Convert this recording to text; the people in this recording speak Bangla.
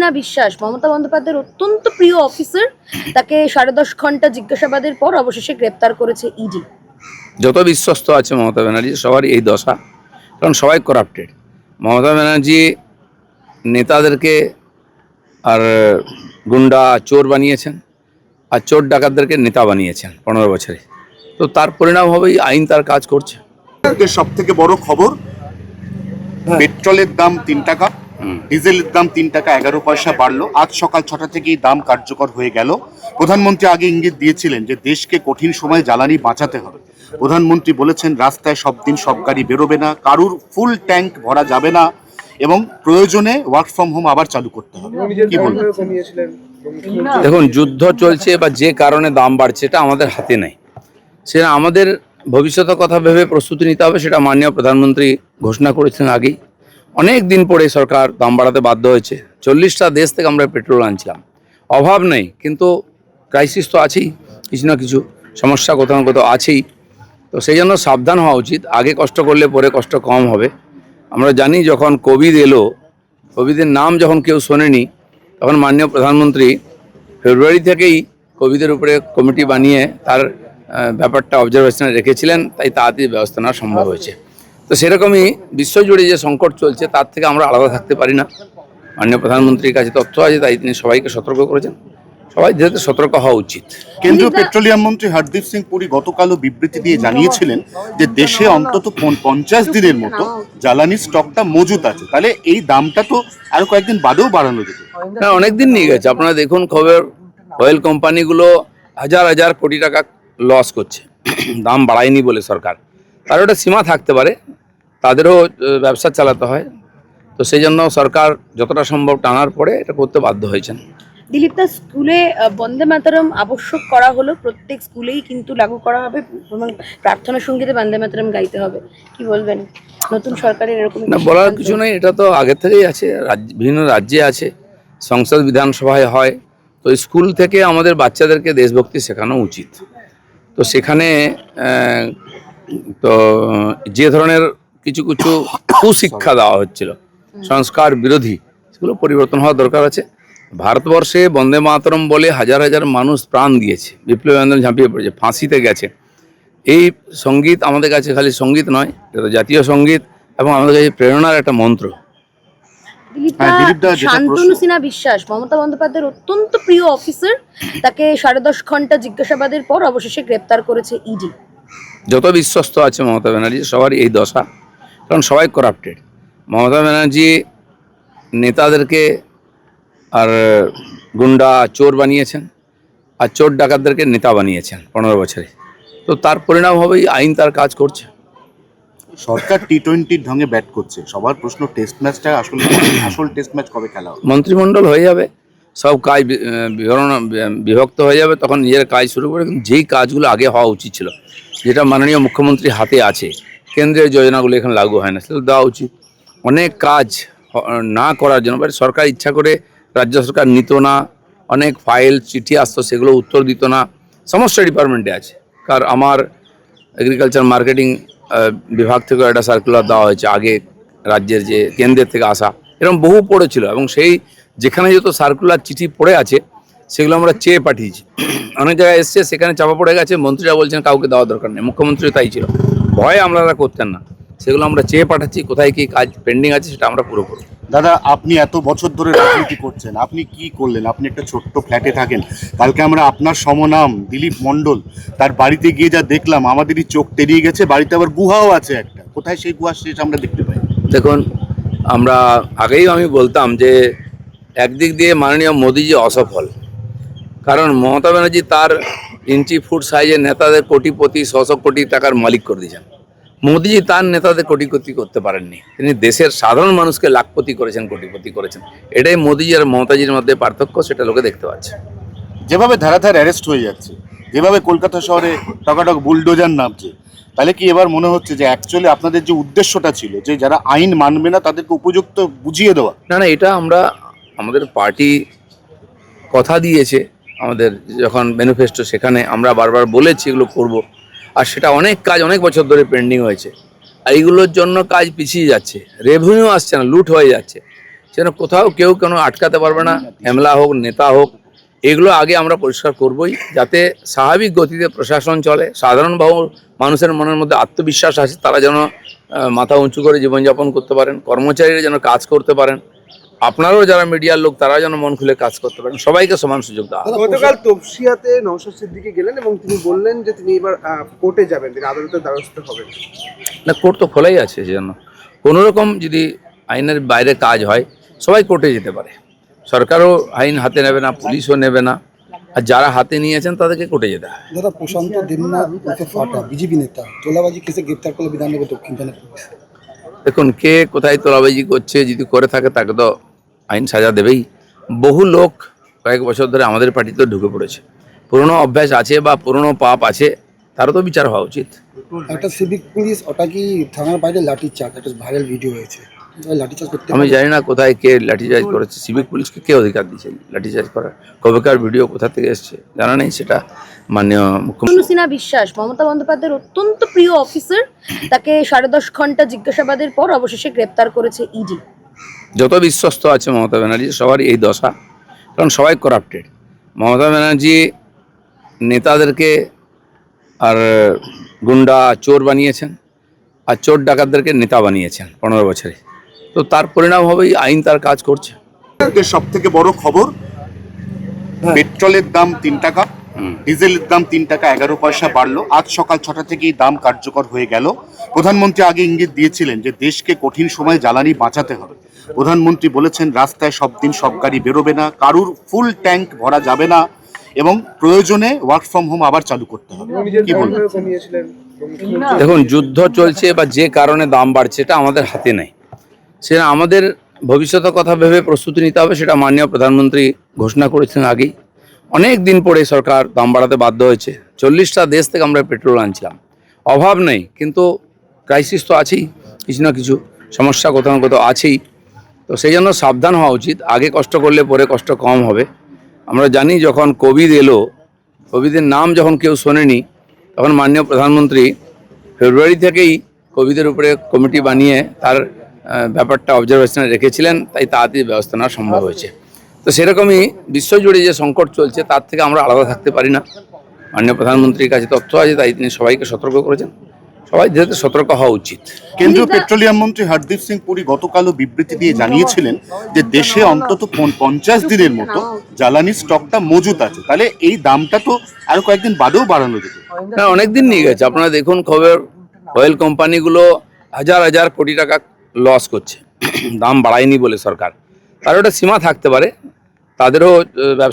সিনহা বিশ্বাস মমতা বন্দ্যোপাধ্যায়ের অত্যন্ত প্রিয় অফিসার, তাকে 10.5 ঘন্টা জিজ্ঞাসাবাদের পর অবশেষে গ্রেপ্তার করেছে ইডি। যত বিশ্বস্ত আছে মমতা ব্যানার্জি সবার এই দশা, কারণ সবাই করাপ্টেড। মমতা ব্যানার্জি নেতাদেরকে আর গুন্ডা চোর বানিয়েছেন, আর চোর ডাকাতদেরকে নেতা বানিয়েছেন 15 বছরে। তো তার পরিণাম হবেই আইন তার কাজ করছে। সব থেকে বড় খবর, পেট্রোলের দাম 3 টাকা, ডিজেলের দাম 3 টাকা 11 পয়সা বাড়লো। আজ সকাল 6টা থেকেই দাম কার্যকর হয়ে গেল। প্রধানমন্ত্রী আগে ইঙ্গিত দিয়েছিলেন যে দেশকে কঠিন সময় জ্বালানি বাঁচাতে হবে। প্রধানমন্ত্রী বলেছেন রাস্তায় সব দিন সব গাড়ি বেরোবে না, কারুর ফুল ট্যাঙ্ক ভরা যাবে না, এবং প্রয়োজনে ওয়ার্ক ফ্রম হোম আবার চালু করতে হবে। কি বলবেন? দেখুন, যুদ্ধ চলছে বা যে কারণে দাম বাড়ছে এটা আমাদের হাতে নেই, সেটা আমাদের ভবিষ্যতের কথা ভেবে প্রস্তুতি নিতে হবে। সেটা মাননীয় প্রধানমন্ত্রী ঘোষণা করেছেন আগেই। অনেক দিন পরে সরকার দাম বাড়াতে বাধ্য হয়েছে। 40টা দেশ থেকে আমরা পেট্রোল আনছিলাম, অভাব নেই, কিন্তু ক্রাইসিস তো আছেই, কিছু না কিছু সমস্যা কোথাও না কোথাও আছেই। তো সেই জন্য সাবধান হওয়া উচিত। আগে কষ্ট করলে পরে কষ্ট কম হবে। আমরা জানি যখন কোভিড এলো, কোভিডের নাম যখন কেউ শোনেনি, তখন মাননীয় প্রধানমন্ত্রী ফেব্রুয়ারি থেকেই কোভিডের উপরে কমিটি বানিয়ে তার ব্যাপারটা অবজারভেশনে রেখেছিলেন, তাই তাড়াতাড়ি ব্যবস্থা নেওয়া সম্ভব হয়েছে। তো সেরকমই বিশ্বজুড়ে যে সংকট চলছে তার থেকে আমরা আলাদা থাকতে পারি না। মাননীয় প্রধানমন্ত্রীর কাছে তথ্য আছে, তাই তিনি সবাইকে সতর্ক করেছেন। সবাই ধীরে ধীরে সতর্ক হওয়া উচিত। কেন্দ্রীয় পেট্রোলিয়াম মন্ত্রী হরদীপ সিং পুরী গতকালও বিবৃতি দিয়ে জানিয়েছিলেন যে দেশে অন্তত 50 দিনের মতো জ্বালানির স্টকটা মজুত আছে। তাহলে এই দামটা তো আরো কয়েকদিন বাদেও বাড়ানো যেত। হ্যাঁ, অনেকদিন নিয়ে গেছে। আপনারা দেখুন খবর, অয়েল কোম্পানিগুলো হাজার হাজার কোটি টাকা লস করছে দাম বাড়ায়নি বলে সরকার। তার একটা সীমা থাকতে পারে, তাদেরও ব্যবসা চালাতে হয়। তো সেই জন্য সরকার যতটা সম্ভব টানার পরে এটা করতে বাধ্য হয়েছেন। দিলীপদা, স্কুলে বন্দে মাতরম আবশ্যক করা হলো, প্রত্যেক স্কুলেই কিন্তু লাগু করা হবে এবং প্রার্থনা সঙ্গীতে বন্দে মাতরম গাইতে হবে। কি বলবেন নতুন সরকারের এরকম? না, বলার কিছু নেই, এটা তো আগে থেকেই আছে, বিভিন্ন রাজ্যে আছে, সংসদ বিধানসভায় হয়। তো স্কুল থেকে আমাদের বাচ্চাদেরকে দেশভক্তি শেখানো উচিত। তো সেখানে তো যে ধরনের কিছু কিছু কুশিক্ষা দেওয়া হচ্ছিল, সংস্কার বিরোধী, সেগুলো পরিবর্তন হওয়া দরকার আছে। ভারতবর্ষে বন্দে মাতরম বলে হাজার হাজার মানুষ প্রাণ দিয়েছে, বিপ্লবী আন্দোলন ঝাঁপিয়ে পড়েছে, ফাঁসিতে গেছে। এই সঙ্গীত আমাদের কাছে খালি সঙ্গীত নয়, এটা জাতীয় সঙ্গীত এবং আমাদের কাছে প্রেরণার একটা মন্ত্র। দিলীপদা, শান্তনু সিনহা বিশ্বাস মমতা বন্দ্যোপাধ্যায়ের অত্যন্ত প্রিয় অফিসার, তাকে 10.5 ঘন্টা জিজ্ঞাসাবাদের পর অবশেষে গ্রেপ্তার করেছে ইডি। যত বিশ্বস্ত আছে মমতা ব্যানার্জি সবার এই দশা, কারণ সবাই করাপ্টেড। মমতা ব্যানার্জি নেতাদেরকে আর গুন্ডা চোর বানিয়েছেন, আর চোর ডাকাতদেরকে নেতা বানিয়েছেন 15 বছরে। তো তার পরিণাম হবেই আইন তার কাজ করছে। সরকার টি-20 ঢঙে ব্যাট করছে। সবার প্রশ্ন, টেস্ট ম্যাচটা আসল টেস্ট ম্যাচ কবে খেলা হবে? মন্ত্রিমণ্ডল হয়ে যাবে, সব কাজ বিভক্ত হয়ে যাবে, তখন নিজের কাজ শুরু করে। যেই কাজগুলো আগে হওয়া উচিত ছিল, যেটা মাননীয় মুখ্যমন্ত্রীর হাতে আছে, কেন্দ্রের যোজনাগুলো এখানে লাগু হয় না, সেটা দেওয়া উচিত। অনেক কাজ না করার জন্য সরকার ইচ্ছা করে রাজ্য সরকার নিত না, অনেক ফাইল চিঠি আসতো সেগুলো উত্তর দিত না, সমস্ত ডিপার্টমেন্টে আছে। কারণ আমার এগ্রিকালচার মার্কেটিং বিভাগ থেকে একটা সার্কুলার দেওয়া হয়েছে আগে, রাজ্যের যে কেন্দ্রের থেকে আসা, এরকম বহু পড়েছিল, এবং সেই যেখানে যত সার্কুলার চিঠি পড়ে আছে সেগুলো আমরা চেয়ে পাঠিয়েছি। অনেক জায়গায় এসছে, সেখানে চাপা পড়ে গেছে, মন্ত্রীরা বলছেন কাউকে দেওয়া দরকার নেই, মুখ্যমন্ত্রীও তাই ছিল, ভয়ে আপনারা করতেন না। সেগুলো আমরা চেয়ে পাঠাচ্ছি, কোথায় কী কাজ পেন্ডিং আছে সেটা আমরা পুরো করব। দাদা, আপনি এত বছর ধরে রাজনীতি করছেন, আপনি কি করলেন? আপনি একটা ছোট্ট ফ্ল্যাটে থাকেন। কালকে আমরা আপনার সমনাম দিলীপ মণ্ডল, তার বাড়িতে গিয়ে যা দেখলাম আমাদেরই চোখ তেড়িয়ে গেছে। বাড়িতে আবার গুহাও আছে একটা, কোথায় সেই গুহার শেষ আমরা দেখতে পাই? দেখুন, আমরা আগেই আমি বলতাম যে একদিক দিয়ে মাননীয় মোদিজি অসফল, কারণ মমতা ব্যানার্জি তার ইঞ্চি ফুট সাইজের নেতাদের কোটিপতি, 100 কোটি টাকার মালিক করে দিয়েছেন। মোদিজি তার নেতাদের কোটিপতি করতে পারেননি, তিনি দেশের সাধারণ মানুষকে লাখপতি করেছেন, কোটিপতি করেছেন। এটাই মোদিজি আর মমতাজির মধ্যে পার্থক্য, সেটা লোকে দেখতে পাচ্ছে। যেভাবে ধারাধার অ্যারেস্ট হয়ে যাচ্ছে, যেভাবে কলকাতা শহরে টকাটক বুলডোজার নামছে, তাহলে কি এবার মনে হচ্ছে যে অ্যাকচুয়ালি আপনাদের যে উদ্দেশ্যটা ছিল, যে যারা আইন মানবে না তাদেরকে উপযুক্ত বুঝিয়ে দেওয়া? না না, এটা আমরা, আমাদের পার্টি কথা দিয়েছে, আমাদের যখন ম্যানিফেস্টো, সেখানে আমরা বারবার বলেছি এগুলো করব। আর সেটা অনেক কাজ অনেক বছর ধরে পেন্ডিং হয়েছে, আর এইগুলোর জন্য কাজ পিছিয়ে যাচ্ছে, রেভিনিউ আসছে না, লুট হয়ে যাচ্ছে। যেন কোথাও কেউ কোনো আটকাতে পারবে না, এমলা হোক নেতা হোক, এগুলো আগে আমরা পরিষ্কার করবই, যাতে স্বাভাবিক গতিতে প্রশাসন চলে, সাধারণভাবে মানুষের মনের মধ্যে আত্মবিশ্বাস আছে, তারা যেন মাথা উঁচু করে জীবনযাপন করতে পারেন, কর্মচারীরা যেন কাজ করতে পারেন, আপনারাও যারা মিডিয়ার লোক তারা যেন মন খুলে কাজ করতে পারেন, সবাইকে সমান সুযোগ দেওয়া হবে। গতকাল তপসিয়াতে নওশাদ সিদ্দিকী গেলেন এবং তিনি বললেন যে তিনি এবার কোর্টে যাবেন, তিনি আদালতের দ্বারস্থ হবেন। না, কোর্ট তো খোলাই আছে, সেজন্য কোনো রকম যদি আইনের বাইরে কাজ হয় সবাই কোর্টে যেতে পারে, সরকারও আইন হাতে নেবে না, পুলিশও নেবে না, আর যারা হাতে নিয়েছেন তাদেরকে কোর্টে যেতে হয়। দাদা, প্রশান্ত দেবনাথ ওকে ফাটা বিজেপি নেতা তোলাবাজি কেসে গ্রেপ্তার করলো বিধাননগর দক্ষিণ থানা পুলিশ। দেখুন, কে কোথায় তোলাবাজি করছে, যদি করে থাকে তাকে তো আইন সাজা দেবেই। বহু লোক কয়েক বছর ধরে আমাদের পার্টিতে ঢুকে পড়েছে, পুরনো অভ্যাস আছে বা পুরনো পাপ আছে, তারও তো বিচার হওয়া উচিত। একটা সিভিক পুলিশ, ওটা কি থানার বাইরে লাঠিচার্জ, একটা ভাইরাল ভিডিও হয়েছে, লাঠিচার্জ করতে আমি জানি না কোথায় কে লাঠিচার্জ করেছে, সিভিক পুলিশকে কে অধিকার দিয়েছে লাঠিচার্জ করার, কবেকার ভিডিও কোথা থেকে এসছে জানা নেই, সেটা মাননীয় মুখ্যমন্ত্রী। তনু সিনহা বিশ্বাস মমতা বন্দ্যোপাধ্যায়ের অত্যন্ত প্রিয় অফিসার, তাকে 10.5 ঘন্টা জিজ্ঞাসাবাদের পর অবশেষে গ্রেপ্তার করেছে ইডি। যত বিশ্বস্ত আছে মমতা ব্যানার্জি সবারই এই দশা, কারণ সবাই করাপ্টেড। মমতা ব্যানার্জি নেতাদেরকে আর গুন্ডা চোর বানিয়েছেন, আর চোর ডাকাতদেরকে নেতা বানিয়েছেন 15 বছরে, তো তার পরিণাম হবেই আইন তার কাজ করছে। সব থেকে বড় খবর, পেট্রোলের দাম 3 টাকা, ডিজেলের দাম 3 টাকা 11 পয়সা বাড়লো। আজ সকাল 6টা থেকেই দাম কার্যকর হয়ে গেল। প্রধানমন্ত্রী আগে ইঙ্গিত দিয়েছিলেন যে দেশকে কঠিন সময়ে জ্বালানি বাঁচাতে হবে। প্রধানমন্ত্রী বলেছেন রাস্তায় সব দিন সব গাড়ি বেরোবে না, কারুর ফুল ট্যাঙ্ক ভরা যাবে না, এবং প্রয়োজনে ওয়ার্ক ফ্রম হোম আবার চালু করতে হবে। কি বলবেন? কমিয়েছিলেন। দেখুন, যুদ্ধ চলছে বা যে কারণে দাম বাড়ছে এটা আমাদের হাতে নেই, সেটা আমাদের ভবিষ্যতের কথা ভেবে প্রস্তুতি নিতে হবে, সেটা মাননীয় প্রধানমন্ত্রী ঘোষণা করেছেন আগেই। অনেক দিন পরে সরকার দাম বাড়াতে বাধ্য হয়েছে। 40টা দেশ থেকে আমরা পেট্রোল আনছিলাম, অভাব নেই, কিন্তু ক্রাইসিস তো আছেই, কিছু না কিছু সমস্যা কোথাও না কোথাও আছেই। তো সেই জন্য সাবধান হওয়া উচিত, আগে কষ্ট করলে পরে কষ্ট কম হবে। আমরা জানি যখন কোভিড এলো, কোভিডের নাম যখন কেউ শোনেনি, তখন মাননীয় প্রধানমন্ত্রী ফেব্রুয়ারি থেকেই কোভিডের উপরে কমিটি বানিয়ে তার ব্যাপারটা অবজারভেশনে রেখেছিলেন, তাই তাড়াতাড়ি ব্যবস্থা নেওয়া সম্ভব হয়েছে। তো সেরকমই বিশ্বজুড়ে যে সংকট চলছে তার থেকে আমরা আলাদা থাকতে পারি না। মাননীয় প্রধানমন্ত্রীর কাছে তথ্য আছে, তাই তিনি সবাইকে সতর্ক করেছেন, সবাই ধীরে ধীরে সতর্ক হওয়া উচিত। কেন্দ্রীয় পেট্রোলিয়াম মন্ত্রী হরদীপ সিং পুরী গতকালও বিবৃতি দিয়ে জানিয়েছিলেন যে দেশে অন্তত 50 দিনের মতো জ্বালানি স্টকটা মজুত আছে। তাহলে এই দামটা তো আরো কয়েকদিন বাদেও বাড়ানো যেত। হ্যাঁ, অনেকদিন নিয়ে গেছে। আপনারা দেখুন খবর, অয়েল কোম্পানিগুলো হাজার হাজার কোটি টাকা লস করছে দাম বাড়ায়নি বলে সরকার। তার একটা সীমা থাকতে পারে, তাদেরও